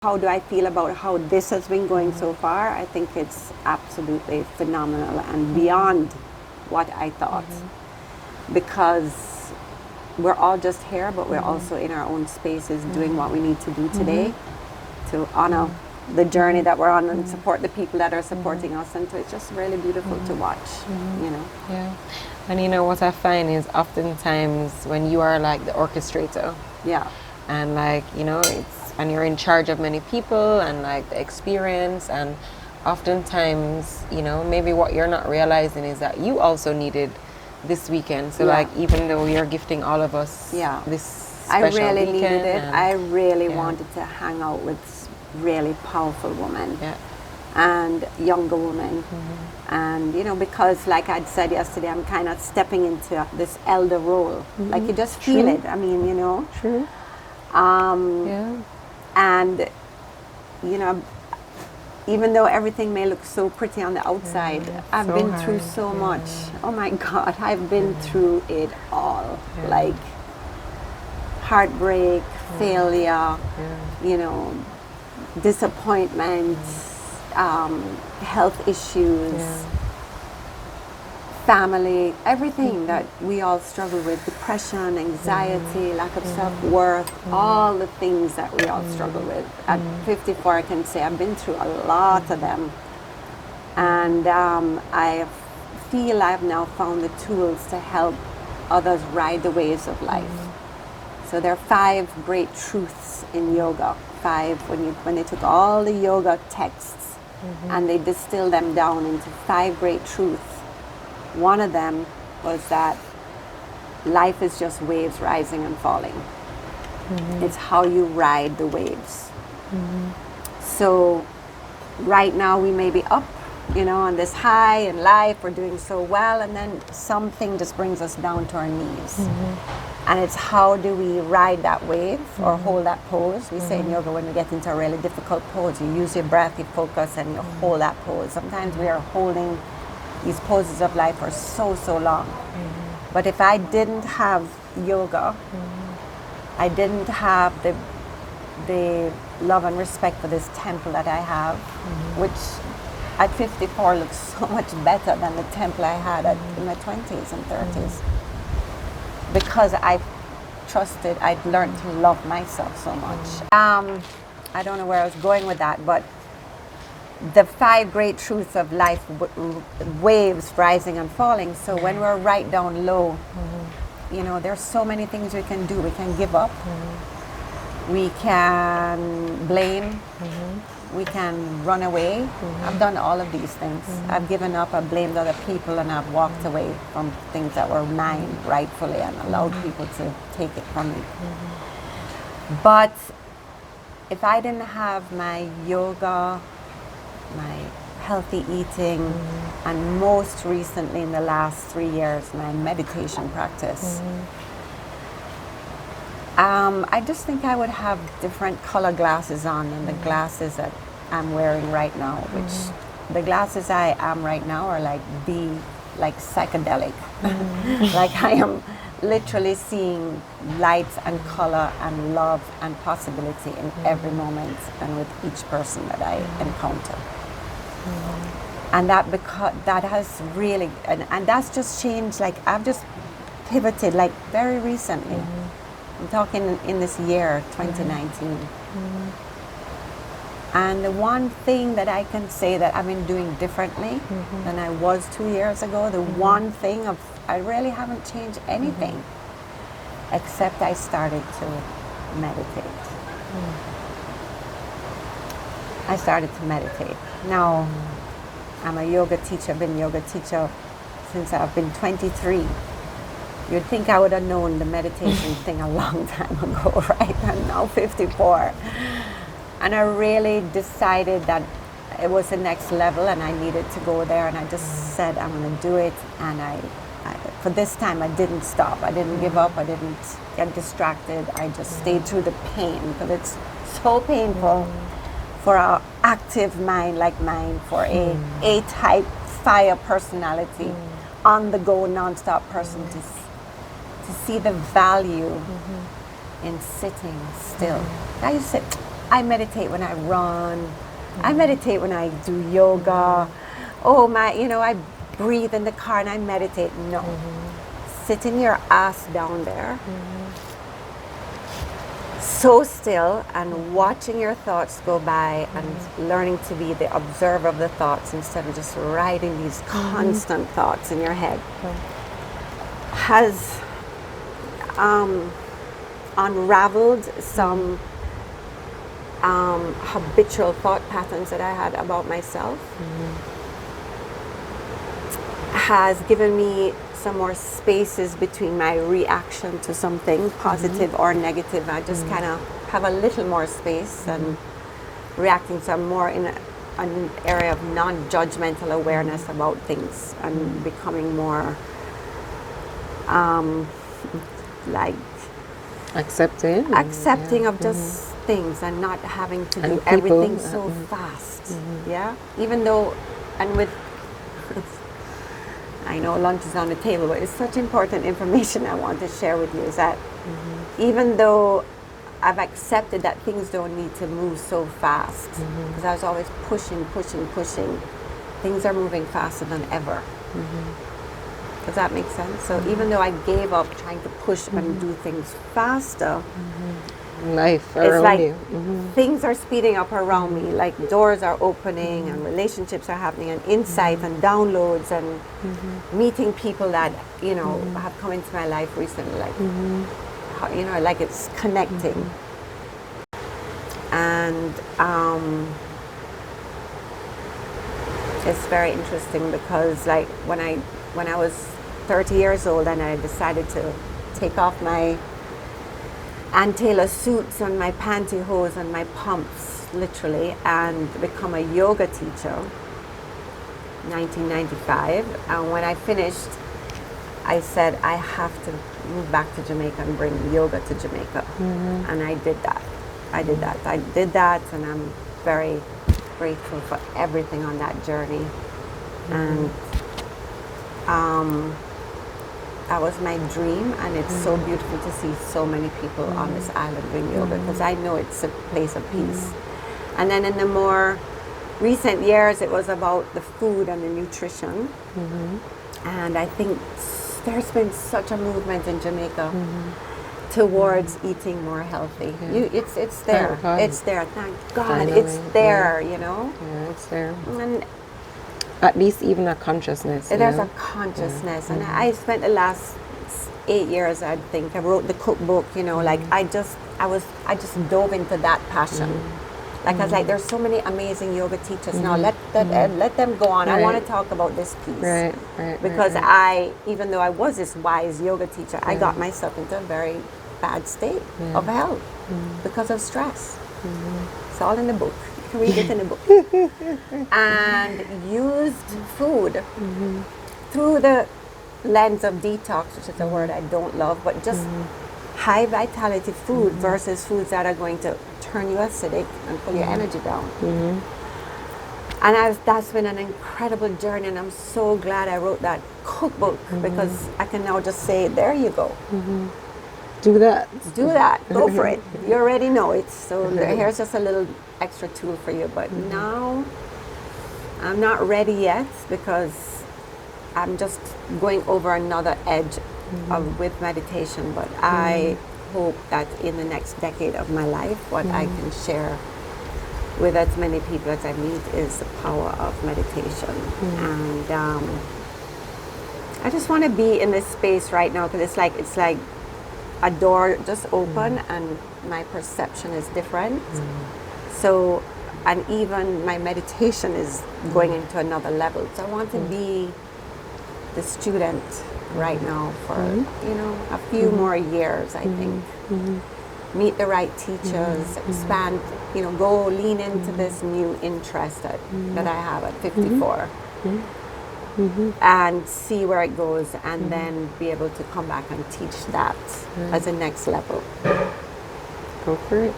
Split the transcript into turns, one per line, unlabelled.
How do I feel about how this has been going so far? I think it's absolutely phenomenal and beyond what I thought. Because we're all just here, but we're also in our own spaces doing what we need to do today to honor the journey that we're on and support the people that are supporting us. And so it's just really beautiful to watch, you know.
Yeah. And you know what I find is oftentimes when you are like the orchestrator, and like, you know, and you're in charge of many people and like the experience, and oftentimes, you know, maybe what you're not realizing is that you also needed this weekend. So like, even though you're gifting all of us this special
I really
weekend,
needed it. I really wanted to hang out with really powerful women and younger women. And, you know, because like I'd said yesterday, I'm kind of stepping into this elder role. Like you just feel it. I mean, you know. And, you know, even though everything may look so pretty on the outside, I've been through so much. Oh my God, I've been through it all. Like heartbreak, failure, you know, disappointment, health issues, family, everything that we all struggle with, depression, anxiety, lack of self-worth, all the things that we all struggle with. At 54, I can say I've been through a lot of them. And I feel I've now found the tools to help others ride the waves of life. So there are 5 great truths in yoga. 5, when they took all the yoga texts and they distilled them down into 5 great truths. One of them was that life is just waves rising and falling. It's how you ride the waves. So right now we may be up, you know, on this high in life, we're doing so well, and then something just brings us down to our knees. And it's how do we ride that wave or hold that pose. We say in yoga, when we get into a really difficult pose, you use your breath, you focus, and you hold that pose. Sometimes we are holding these poses of life for so long. But if I didn't have yoga, I didn't have the love and respect for this temple that I have, which at 54 looks so much better than the temple I had in my 20s and 30s. Because I trusted, I'd learned to love myself so much. I don't know where I was going with that, but the 5 great truths of life, waves rising and falling. So when we're right down low, you know, there's so many things we can do. We can give up. We can blame. We can run away. I've done all of these things. I've given up, I've blamed other people, and I've walked away from things that were mine rightfully and allowed people to take it from me. But if I didn't have my yoga, my healthy eating, and most recently in the last 3 years, my meditation practice, I just think I would have different color glasses on than the glasses that I'm wearing right now, which the glasses I am right now are like psychedelic. Like I am literally seeing light and color and love and possibility in every moment and with each person that I encounter. And that has really, and that's just changed. Like I've just pivoted like very recently. I'm talking in this year, 2019. And the one thing that I can say that I've been doing differently than I was 2 years ago, the one thing I really haven't changed anything, except I started to meditate. I started to meditate. Now, I'm a yoga teacher, I've been a yoga teacher since I've been 23. You'd think I would have known the meditation thing a long time ago, right? I'm now 54. And I really decided that it was the next level and I needed to go there, and I just said, I'm going to do it. And I for this time, I didn't stop. I didn't give up. I didn't get distracted. I just stayed through the pain, because it's so painful for an active mind like mine, for a A-type fire personality, on the go, non-stop person to see the value in sitting still. Now you sit, I meditate when I run. I meditate when I do yoga. Oh my, I breathe in the car and I meditate. No. Sitting your ass down there, so still, and watching your thoughts go by and learning to be the observer of the thoughts instead of just writing these constant thoughts in your head has unraveled some habitual thought patterns that I had about myself, has given me some more spaces between my reaction to something, positive or negative. I just kind of have a little more space and reacting, so I'm more in an area of non-judgmental awareness about things and becoming more like accepting of just things and not having to do everything so fast. Yeah, even though, and with I know lunch is on the table, but it's such important information I want to share with you, is that even though I've accepted that things don't need to move so fast, because I was always pushing, things are moving faster than ever. Does that make sense? So even though I gave up trying to push and do things faster,
life
it's
around
like
you.
things are speeding up around me, like doors are opening and relationships are happening and insights and downloads and meeting people that have come into my life recently, like like it's connecting. And it's very interesting because like when I was 30 years old and I decided to take off my Ann Taylor suits and my pantyhose and my pumps, literally, and become a yoga teacher, 1995. And when I finished, I said, I have to move back to Jamaica and bring yoga to Jamaica. And I did that. I did that, and I'm very grateful for everything on that journey. And that was my dream, and it's so beautiful to see so many people on this island doing yoga, because I know it's a place of peace. And then in the more recent years, it was about the food and the nutrition. And I think there's been such a movement in Jamaica towards eating more healthy. It's there. It's there. Thank God. Finally, it's there,
Yeah, it's there.
And
at least even a consciousness.
There's a consciousness. And I spent the last 8 years, I think, I wrote the cookbook, like I just dove into that passion. Like I was like, there's so many amazing yoga teachers now. Let them go on. I want to talk about this piece. Because even though I was this wise yoga teacher, I got myself into a very bad state of health because of stress. It's all in the book. You can read it in the book. And used food through the lens of detox, which is a word I don't love, but just high vitality food versus foods that are going to turn you acidic and pull your energy down. And that's been an incredible journey, and I'm so glad I wrote that cookbook, because I can now just say, there you go.
Do that.
Go for it. You already know it. So here's just a little extra tool for you. But now I'm not ready yet, because I'm just going over another edge with meditation. But I hope that in the next decade of my life, what I can share with as many people as I meet is the power of meditation. And I just want to be in this space right now, because it's like a door just open and my perception is different. So, and even my meditation is going into another level. So I want to be the student right now for a few more years, I think. Meet the right teachers, expand, go lean into this new interest that I have at 54. And see where it goes, and then be able to come back and teach that as a next level.
Go for it.